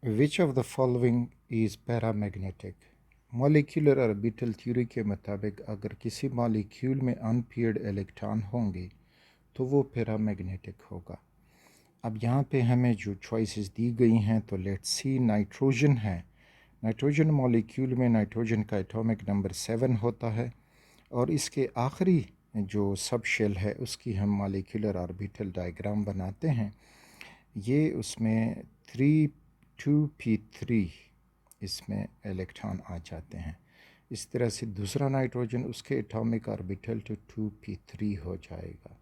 Which of the following is paramagnetic? Molecular orbital theory के मुताबिक अगर किसी मॉलिक्यूल में अनपेयर्ड इलेक्ट्रॉन होंगे तो वो पैरामैग्नेटिक होगा। अब यहाँ पे हमें जो चॉइसेस दी गई हैं तो लेट्स सी, नाइट्रोजन है। नाइट्रोजन मॉलिक्यूल में नाइट्रोजन का एटॉमिक नंबर 7 होता है और इसके आखिरी जो सब शेल है उसकी हम मॉलिक्यूलर ऑर्बिटल डायग्राम बनाते हैं। ये उसमें 2p3 इसमें इलेक्ट्रॉन आ जाते हैं। इस तरह से दूसरा नाइट्रोजन उसके एटॉमिक ऑर्बिटल तो 2p3 हो जाएगा।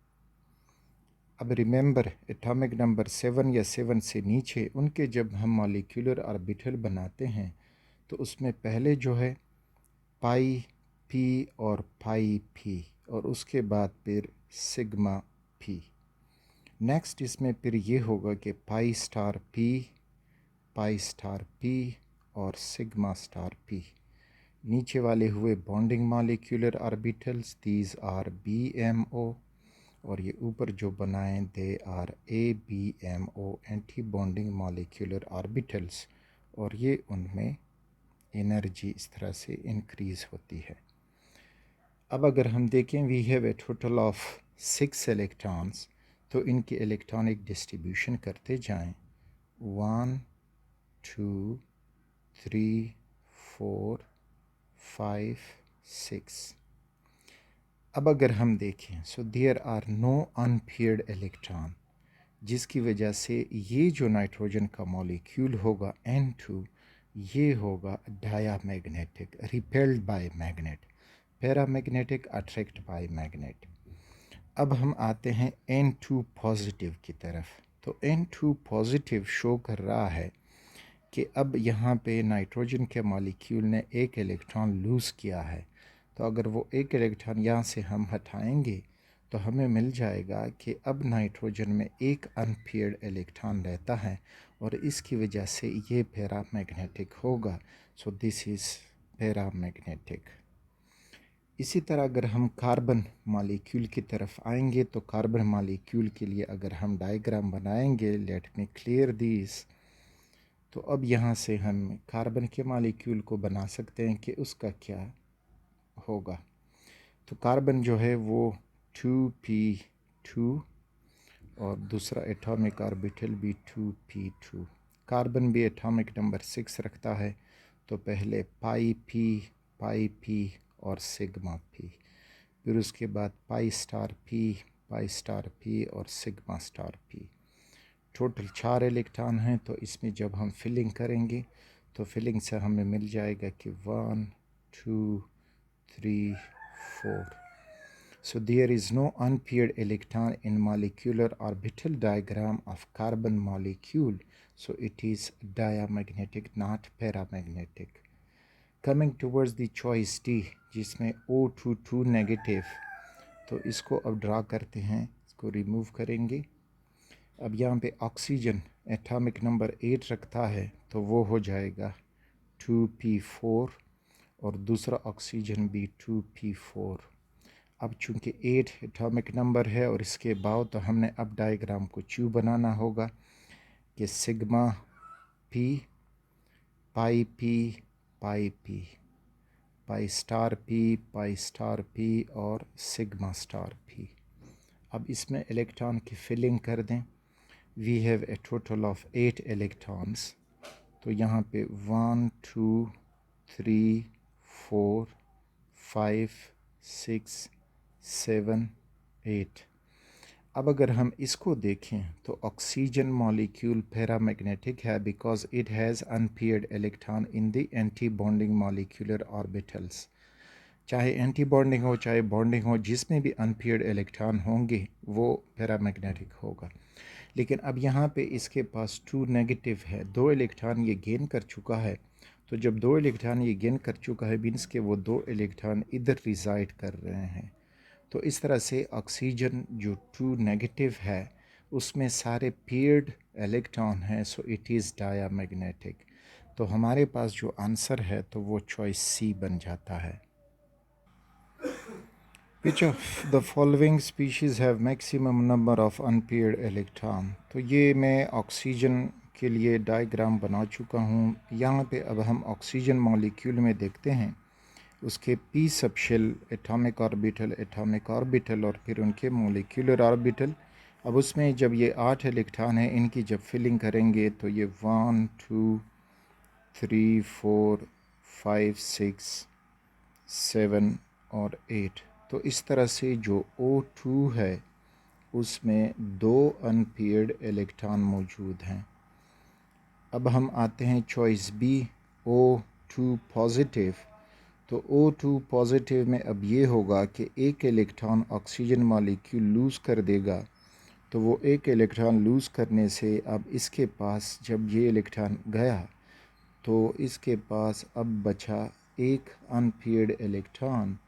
अब रिमेंबर, एटॉमिक नंबर 7 या 7 से नीचे उनके जब हम मॉलिक्यूलर ऑर्बिटल बनाते हैं तो उसमें पहले जो है पाई पी और पाई पी और उसके बाद फिर सिग्मा पी। नेक्स्ट इसमें फिर ये होगा कि पाई स्टार पी और सिग्मा स्टार पी। नीचे वाले हुए bonding molecular orbitals, these are BMO, और ये ऊपर जो बनाएं they are ABMO, anti bonding molecular orbitals, और ये उनमें एनर्जी इस तरह से इंक्रीज़ होती है। अब अगर हम देखें we have a total of 6 electrons, तो इनकी इलेक्ट्रॉनिक डिस्ट्रीब्यूशन करते जाएं। 1 2 3 4 5 6। अब अगर हम देखें so there are no unpaired electron, जिसकी वजह से ये जो नाइट्रोजन का मॉलिक्यूल होगा N2, ये होगा diamagnetic, repelled by magnet, paramagnetic, attract bye magnet. अब हम आते हैं N2 पॉजिटिव की तरफ। तो N2 पॉजिटिव शो कर रहा है कि अब यहाँ पे नाइट्रोजन के मॉलिक्यूल ने एक इलेक्ट्रॉन लूज़ किया है। तो अगर वो एक इलेक्ट्रॉन यहाँ से हम हटाएंगे तो हमें मिल जाएगा कि अब नाइट्रोजन में एक अनपेयर्ड इलेक्ट्रॉन रहता है और इसकी वजह से ये पैरामैग्नेटिक होगा। So this is paramagnetic. इसी तरह अगर हम कार्बन मॉलिक्यूल की तरफ आएंगे तो कार्बन मॉलिक्यूल के लिए अगर हम डायग्राम बनाएंगे, लेट मी क्लियर दिस, तो अब यहाँ से हम कार्बन के मॉलिक्यूल को बना सकते हैं कि उसका क्या होगा। तो कार्बन जो है वो 2p2 और दूसरा एटॉमिक ऑर्बिटल भी 2p2। कार्बन भी एटॉमिक नंबर 6 रखता है, तो पहले पाई पी और सिग्मा पी, फिर उसके बाद पाई स्टार पी और sigma star P. Total 4 electron हैं, तो इसमें जब हम फिलिंग करेंगे तो फिलिंग से हमें मिल जाएगा कि 1 2 3 4। So there is no unpaired electron in molecular orbital diagram of carbon molecule, so it is diamagnetic, not paramagnetic. Coming towards the choice D, जिसमें O22 नेगेटिव, तो इसको अब ड्रा करते हैं, इसको रिमूव करेंगे। अब यहाँ पे ऑक्सीजन एटॉमिक नंबर 8 रखता है, तो वो हो जाएगा 2p4 और दूसरा ऑक्सीजन भी 2p4। अब चूंकि 8 एटॉमिक नंबर है और इसके बाद तो हमने अब डायग्राम को च्यू बनाना होगा कि sigma P pi star P और सिग्मा स्टार पी। अब इसमें इलेक्ट्रॉन की फिलिंग कर दें। We have a total of 8 electrons, तो यहाँ पे 1 2 3 4 5 6 7 8। अब अगर हम इसको देखें तो ऑक्सीजन मॉलिक्यूल पैरामैग्नेटिक है because it has unpaired electron in the anti bonding molecular orbitals. चाहे एंटी बॉन्डिंग हो चाहे बॉन्डिंग हो, जिसमें भी अनपेयर्ड इलेक्ट्रॉन होंगे वो पैरामैग्नेटिक होगा। लेकिन अब यहाँ पे इसके पास 2 नेगेटिव है, 2 इलेक्ट्रॉन ये गेन कर चुका है। तो जब 2 इलेक्ट्रॉन ये गेन कर चुका है मीन्स के वो 2 इलेक्ट्रॉन इधर रिजाइड कर रहे हैं। तो इस तरह से ऑक्सीजन जो 2 नेगेटिव है उसमें सारे पेयर्ड इलेक्ट्रॉन हैं, सो इट इज़ डायामैग्नेटिक। तो हमारे पास जो आंसर है तो वो चॉइस सी बन जाता है। Which of the following species have maximum number of unpaired electron? तो ये मैं ऑक्सीजन के लिए डायग्राम बना चुका हूँ। यहाँ पे अब हम ऑक्सीजन मॉलिक्यूल में देखते हैं उसके पी सबशेल एटॉमिक ऑर्बिटल और फिर उनके मोलिकुलर ऑर्बिटल। अब उसमें जब ये 8 इलेक्ट्रॉन हैं, इनकी जब फिलिंग करेंगे तो ये 1 2 3 4 5 6 7 और 8। तो इस तरह से जो O2 है उसमें 2 अनपेयर्ड इलेक्ट्रॉन मौजूद हैं। अब हम आते हैं चॉइस बी, O2 पॉजिटिव। तो O2 पॉजिटिव में अब ये होगा कि एक इलेक्ट्रॉन ऑक्सीजन मॉलिक्यूल लूज़ कर देगा। तो वो एक इलेक्ट्रॉन लूज़ करने से अब इसके पास जब ये इलेक्ट्रॉन गया तो इसके पास अब बचा एक अनपेयर्ड इलेक्ट्रॉन।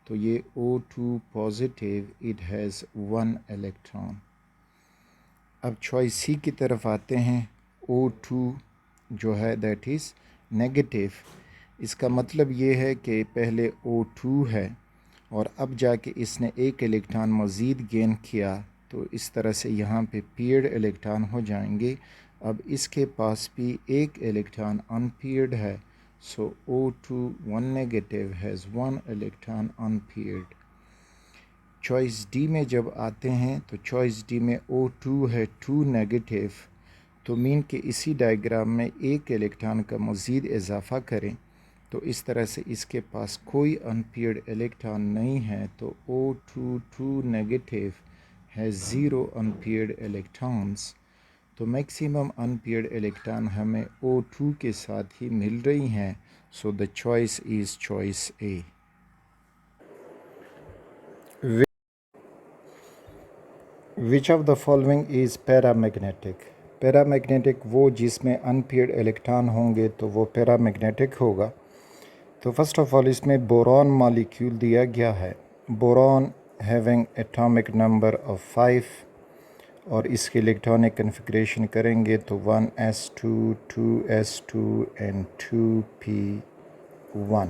तो ये O2 positive, it has 1 electron. अब चॉइस सी की तरफ आते हैं। O2 जो है दैट इज़ नेगेटिव। इसका मतलब ये है कि पहले O2 है और अब जाके इसने एक इलेक्ट्रॉन मज़ीद गेन किया, तो इस तरह से यहाँ पे पेयर्ड इलेक्ट्रॉन हो जाएंगे। अब इसके पास भी एक इलेक्ट्रॉन अनपेयर्ड है, सो O2 1 negative has 1 electron unpaired. Choice D में जब आते हैं तो चॉइस डी में O2 है 2 नेगेटिव। तो मीन कि इसी डायग्राम में एक इलेक्ट्रॉन का मज़ीद इजाफ़ा करें तो इस तरह से इसके पास कोई अनपेयर्ड इलेक्ट्रॉन नहीं है। तो O2 2 नेगेटिव है 0 अनपेयर्ड इलेक्ट्रॉन्स। तो मैक्सिमम अनपेयर्ड इलेक्ट्रॉन हमें O2 के साथ ही मिल रही हैं। So the choice is choice A. Which of the following is paramagnetic? Paramagnetic वो जिसमें अनपेयर्ड इलेक्ट्रॉन होंगे तो वो पैरामैग्नेटिक होगा। तो फर्स्ट ऑफ ऑल इसमें बोरॉन मॉलिक्यूल दिया गया है। Boron having atomic number of 5 और इसके इलेक्ट्रॉनिक कन्फिग्रेशन करेंगे तो 1s2 2s2 एंड 2p1।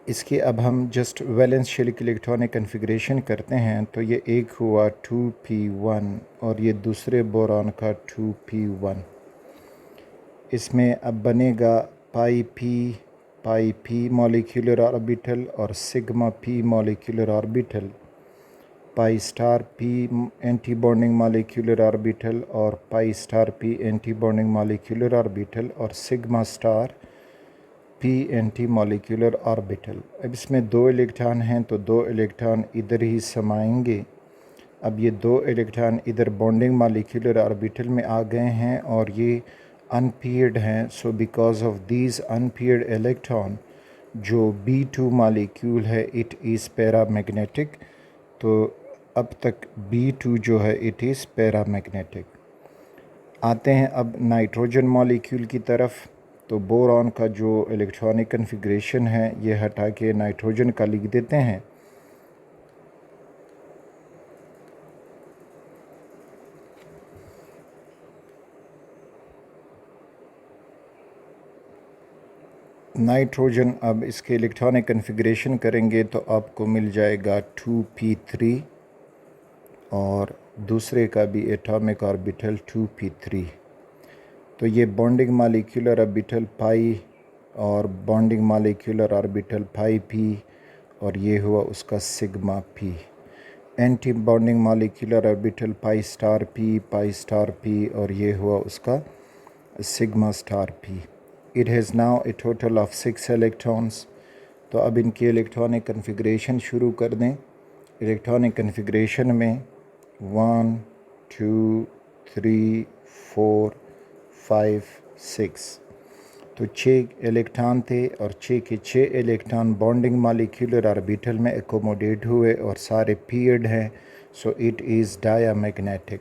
इसके अब हम जस्ट वैलेंस शेल की इलेक्ट्रॉनिक कन्फिग्रेशन करते हैं तो ये एक हुआ 2p1 और ये दूसरे बोरॉन का 2p1। इसमें अब बनेगा पाई पी मॉलिक्यूलर ऑर्बिटल और sigma p molecular orbital, pi star p anti bonding molecular orbital और pi star p anti bonding molecular orbital और sigma star p anti molecular orbital. अब इसमें 2 इलेक्ट्रॉन हैं तो 2 इलेक्ट्रॉन इधर ही समाएंगे। अब ये 2 इलेक्ट्रॉन इधर बॉन्डिंग मॉलिक्यूलर ऑर्बिटल में आ गए हैं और ये अनपेयर्ड हैं। So because of these unpaired electron जो B2 मॉलिक्यूल है इट इज़ पैरामैग्नेटिक। तो अब तक B2 जो है इट इज़ पैरामैग्नेटिक। आते हैं अब नाइट्रोजन मॉलिक्यूल की तरफ। तो बोरॉन का जो इलेक्ट्रॉनिक कन्फिग्रेशन है ये हटा के नाइट्रोजन का लिख देते हैं। नाइट्रोजन अब इसके इलेक्ट्रॉनिक कन्फिग्रेशन करेंगे तो आपको मिल जाएगा 2p3 और दूसरे का भी एटॉमिक ऑर्बिटल 2p3। तो ये बॉन्डिंग मॉलिक्यूलर ऑर्बिटल पाई और बॉन्डिंग मॉलिक्यूलर ऑर्बिटल पाई p और ये हुआ उसका sigma p। Anti bonding molecular orbital pi star p और ये हुआ उसका sigma star p। It has now A total of 6 electrons. तो अब इनकी इलेक्ट्रॉनिक कन्फिग्रेशन शुरू कर दें। इलेक्ट्रॉनिक कन्फिग्रेशन में 1 2 3 4 5 6। तो 6 इलेक्ट्रॉन थे और 6 के 6 इलेक्ट्रॉन बॉन्डिंग मॉलिक्यूलर ऑर्बिटल में एकोमोडेट हुए और सारे पेयर्ड हैं। So it is diamagnetic,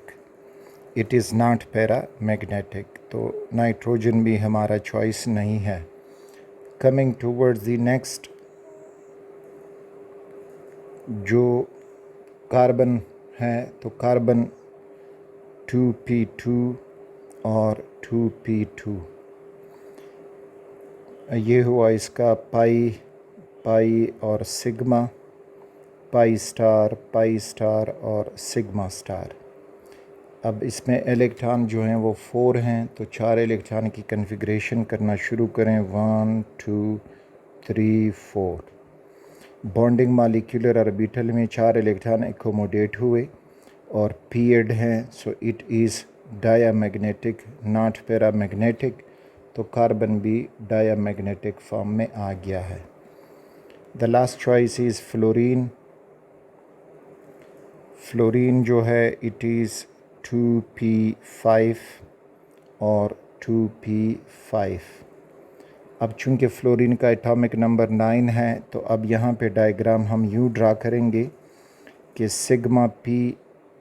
it is not paramagnetic. तो नाइट्रोजन भी हमारा चॉइस नहीं है। कमिंग टूवर्ड्स द नेक्स्ट, जो कार्बन है तो कार्बन 2p2 और 2p2। ये हुआ इसका पाई और सिग्मा, पाई स्टार और सिग्मा स्टार। अब इसमें इलेक्ट्रॉन जो हैं वो 4 हैं, तो 4 इलेक्ट्रॉन की कन्फिग्रेशन करना शुरू करें। 1 2 3 4। बॉन्डिंग मॉलिक्यूलर ऑर्बिटल में 4 इलेक्ट्रॉन एकोमोडेट हुए और पीयर्ड हैं, so it is diamagnetic not paramagnetic. तो कार्बन भी डायामैग्नेटिक फॉर्म में आ गया है। The last choice is fluorine. Fluorine जो है इट इज़ 2p5 और 2p5। अब चूंकि फ्लोरीन का एटॉमिक नंबर 9 है, तो अब यहाँ पे डायग्राम हम यूँ ड्रा करेंगे कि सिग्मा p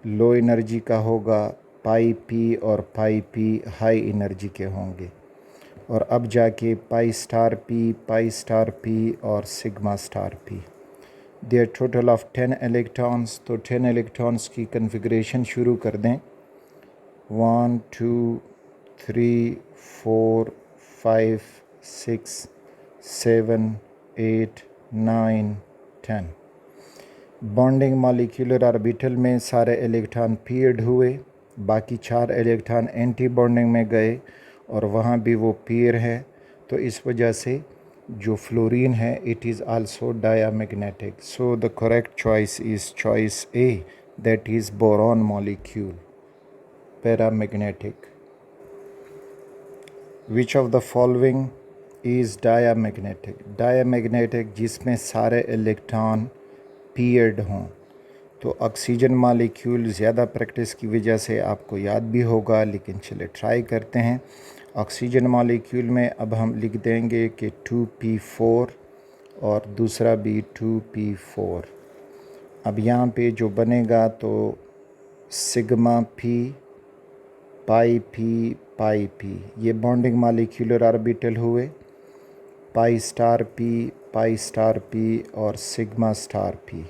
लो एनर्जी का होगा, पाई p और पाई p हाई एनर्जी के होंगे, और अब जाके पाई स्टार p और sigma star p। There total of 10 electrons. तो 10 इलेक्ट्रॉन्स की कन्फिग्रेशन शुरू कर दें। 1 2 3 4 5 6 7 8 9 10। बॉन्डिंग मॉलिक्यूलर ऑर्बिटल में सारे इलेक्ट्रॉन पीयर्ड हुए, बाकी 4 इलेक्ट्रॉन एंटी बॉन्डिंग में गए और वहाँ भी वो पीयर है। तो इस वजह से जो फ्लोरीन है it is also diamagnetic. So the correct choice is choice A, that is boron molecule paramagnetic. Which of the following is diamagnetic? Diamagnetic जिसमें सारे इलेक्ट्रॉन पीयर्ड हों। तो ऑक्सीजन मॉलिक्यूल ज़्यादा प्रैक्टिस की वजह से आपको याद भी होगा, लेकिन चले ट्राई करते हैं। ऑक्सीजन मॉलिक्यूल में अब हम लिख देंगे कि 2p4 और दूसरा भी 2p4। अब यहाँ पे जो बनेगा तो सिग्मा p पाई p ये बॉन्डिंग मॉलिक्यूलर ऑर्बिटल हुए, पाई स्टार p और sigma star p।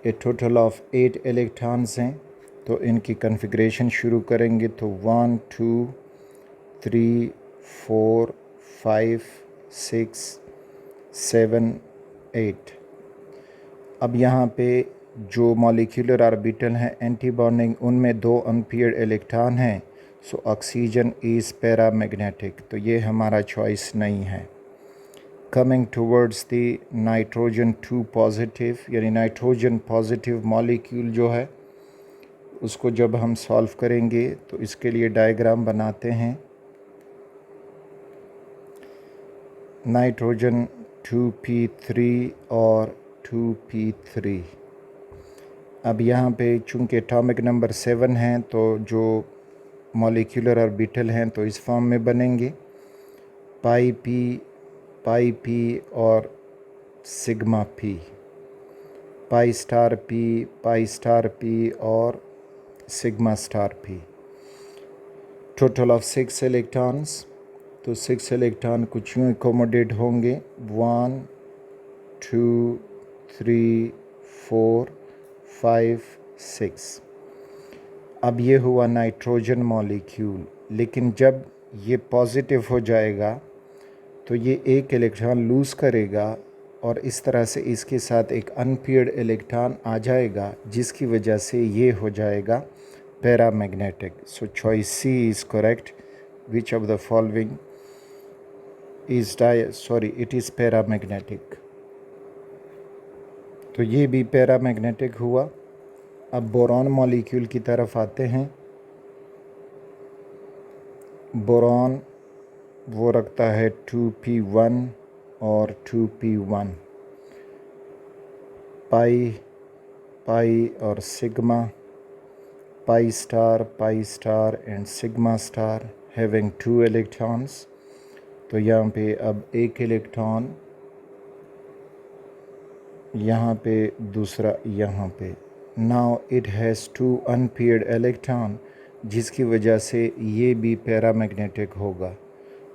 A total of 8 electrons हैं, तो इनकी कन्फिग्रेशन शुरू करेंगे। तो 1 2 3 4 5 6 7 8। अब यहाँ पे जो मॉलिक्यूलर ऑर्बिटल हैं एंटी बॉन्डिंग, उनमें 2 अनपेयर्ड इलेक्ट्रॉन हैं। सो ऑक्सीजन इज़ पैरामैग्नेटिक, तो ये हमारा चॉइस नहीं है। Coming towards the nitrogen 2 positive, यानी नाइट्रोजन पॉजिटिव मॉलिक्यूल जो है उसको जब हम सॉल्व करेंगे तो इसके लिए डायग्राम बनाते हैं। नाइट्रोजन 2p3 और 2p3। अब यहाँ पे चूँकि एटॉमिक नंबर 7 हैं, तो जो मॉलिक्यूलर ऑर्बिटल हैं तो इस फॉर्म में बनेंगे, पाई p और सिग्मा p, पाई स्टार p और sigma star p। Total of 6 electrons. तो 6 इलेक्ट्रॉन कुछ यूँ एकोमोडेट होंगे, 1 2 3 4 5 6। अब ये हुआ नाइट्रोजन मॉलिक्यूल, लेकिन जब ये पॉजिटिव हो जाएगा तो ये एक इलेक्ट्रॉन लूज़ करेगा और इस तरह से इसके साथ एक अनपेयर्ड इलेक्ट्रॉन आ जाएगा, जिसकी वजह से ये हो जाएगा paramagnetic. So choice C is correct. Which of the following is it is paramagnetic. तो ये भी पैरामैग्नेटिक हुआ। अब बोरॉन मॉलिक्यूल की तरफ आते हैं। बोरॉन वो रखता है 2p1 और 2p1, पाई और sigma, pi star and sigma star having 2 electrons. तो यहाँ पे अब एक इलेक्ट्रॉन यहाँ पे, दूसरा यहाँ पे। Now it has 2 unpaired electron, जिसकी वजह से ये भी पैरामैग्नेटिक होगा।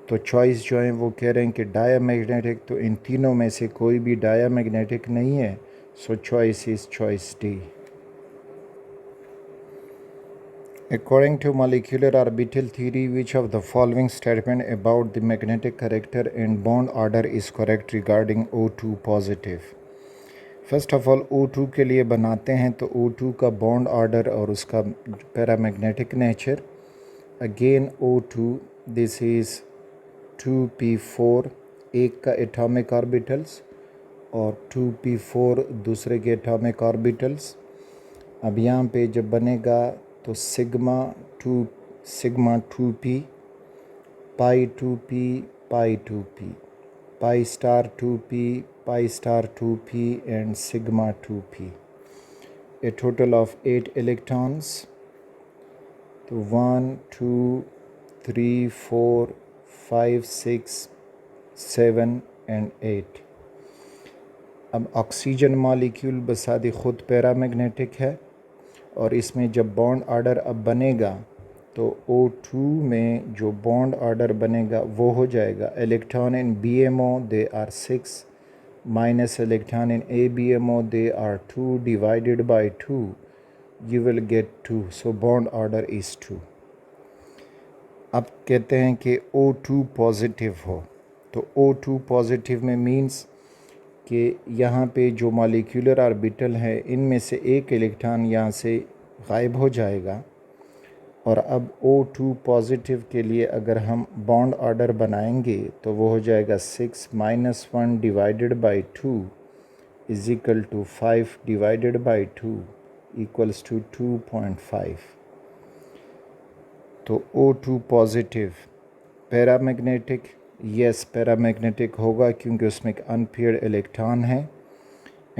तो चॉइस जो है वो कह रहे हैं कि डायामैग्नेटिक, तो इन तीनों में से कोई भी डायामैग्नेटिक नहीं है। सो choice is choice D. According to molecular orbital theory, which of the following statement about the magnetic character and bond order is correct regarding O2 positive? First of all O2 के लिए बनाते हैं तो O2 का bond order और उसका paramagnetic nature. Again O2 this is 2p4 एक का एटॉमिक ऑर्बिटल्स और 2p4 दूसरे के एटॉमिक ऑर्बिटल्स। अब यहाँ पे जब बनेगा तो sigma 2p pi 2p pi 2p pi star 2p pi star 2p and sigma 2p, a total of 8 electrons. तो 1 2 3 4 5 6 7 and 8। अब ऑक्सीजन मॉलिक्यूल बसादी ख़ुद पैरामैग्नेटिक है और इसमें जब बॉन्ड ऑर्डर अब बनेगा तो O2 में जो बॉन्ड ऑर्डर बनेगा वो हो जाएगा electron in BMO they are 6 minus electron in ABMO they are 2 divided by 2 you will get 2, so bond order is 2। अब कहते हैं कि O2 पॉजिटिव हो तो O2 पॉजिटिव में मीन्स कि यहाँ पे जो मॉलिक्यूलर ऑर्बिटल है इनमें से एक इलेक्ट्रॉन यहाँ से गायब हो जाएगा और अब O2 पॉजिटिव के लिए अगर हम बॉन्ड ऑर्डर बनाएंगे तो वो हो जाएगा 6 - 1 divided by 2 is equal to 5 divided by 2 equals to 2.5। तो O2 positive paramagnetic, yes paramagnetic होगा क्योंकि उसमें एक अनपेयर्ड इलेक्ट्रॉन है।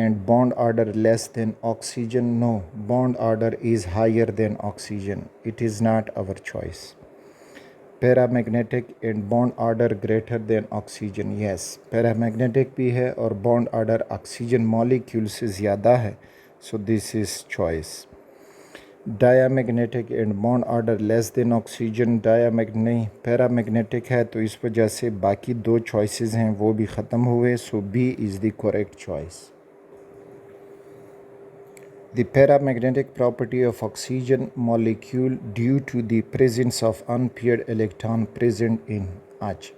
and bond order less than oxygen, no, bond order is higher than oxygen, it is not our choice। paramagnetic and bond order greater than oxygen, yes paramagnetic भी है और bond order oxygen molecule से ज़्यादा है, so this is choice। diamagnetic and bond order less than oxygen, नहीं paramagnetic है तो इस वजह से बाकी दो choices हैं वो भी ख़त्म हुए, so B is the correct choice। The paramagnetic property of oxygen molecule due to the presence of unpaired electron present in H।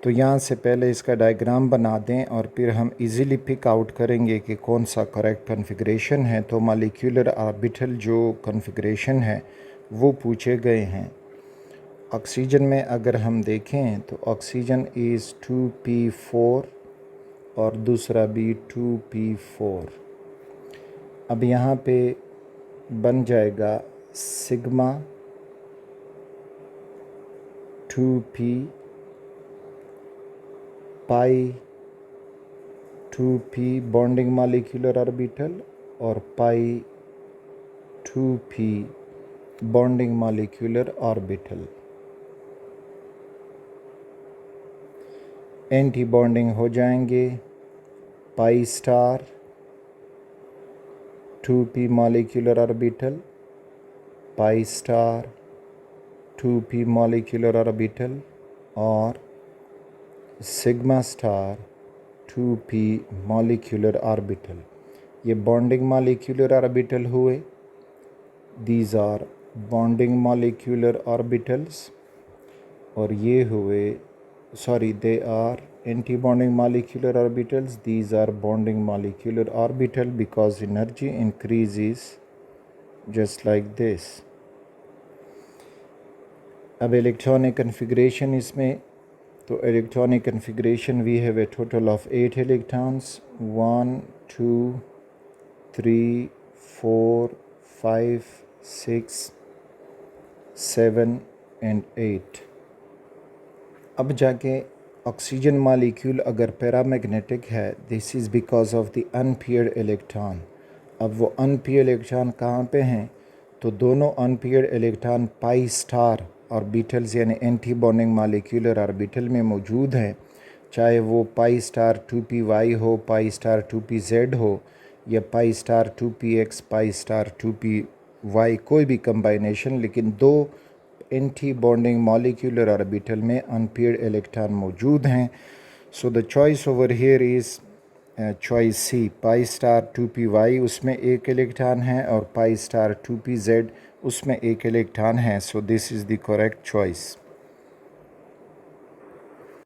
तो यहाँ से पहले इसका डायग्राम बना दें और फिर हम इजीली पिक आउट करेंगे कि कौन सा करेक्ट कॉन्फ़िगरेशन है। तो मॉलिक्यूलर ऑर्बिटल जो कॉन्फ़िगरेशन है वो पूछे गए हैं। ऑक्सीजन में अगर हम देखें तो ऑक्सीजन इज़ 2p4 और दूसरा भी 2p4। अब यहाँ पे बन जाएगा सिग्मा 2p पाई 2p बॉन्डिंग मॉलिक्यूलर ऑर्बिटल और पाई 2p bonding molecular orbital. Anti bonding हो जाएंगे pi star 2p molecular orbital pi star 2p molecular orbital और sigma star 2p molecular orbital। ये bonding molecular orbital हुए, these are bonding molecular orbitals और ये हुए they are anti-bonding molecular orbitals, these are bonding molecular orbital because energy increases just like this। अब electronic configuration इसमें तो electronic configuration we have a total of 8 electrons 1 2 3 4 5 6 7 and 8। अब जाके oxygen molecule अगर paramagnetic है this is because of the unpaired electron. अब वो unpaired electron कहाँ पे हैं तो दोनों unpaired electron pi star orbitals यानी एंटी बॉन्डिंग मॉलिक्यूलर ऑर्बिटल में मौजूद हैं, चाहे वो पाई स्टार 2py हो, पाई स्टार 2pz हो या पाई स्टार 2px पाई स्टार 2py कोई भी कम्बाइनेशन, लेकिन दो एंटी बॉन्डिंग मॉलिक्यूलर ऑर्बिटल में अनपेयर्ड इलेक्ट्रॉन मौजूद हैं। So the choice over here is choice C pi star 2py उसमें एक इलेक्ट्रॉन है और पाई स्टार 2pz उसमें एक इलेक्ट्रॉन है। So this is the correct choice.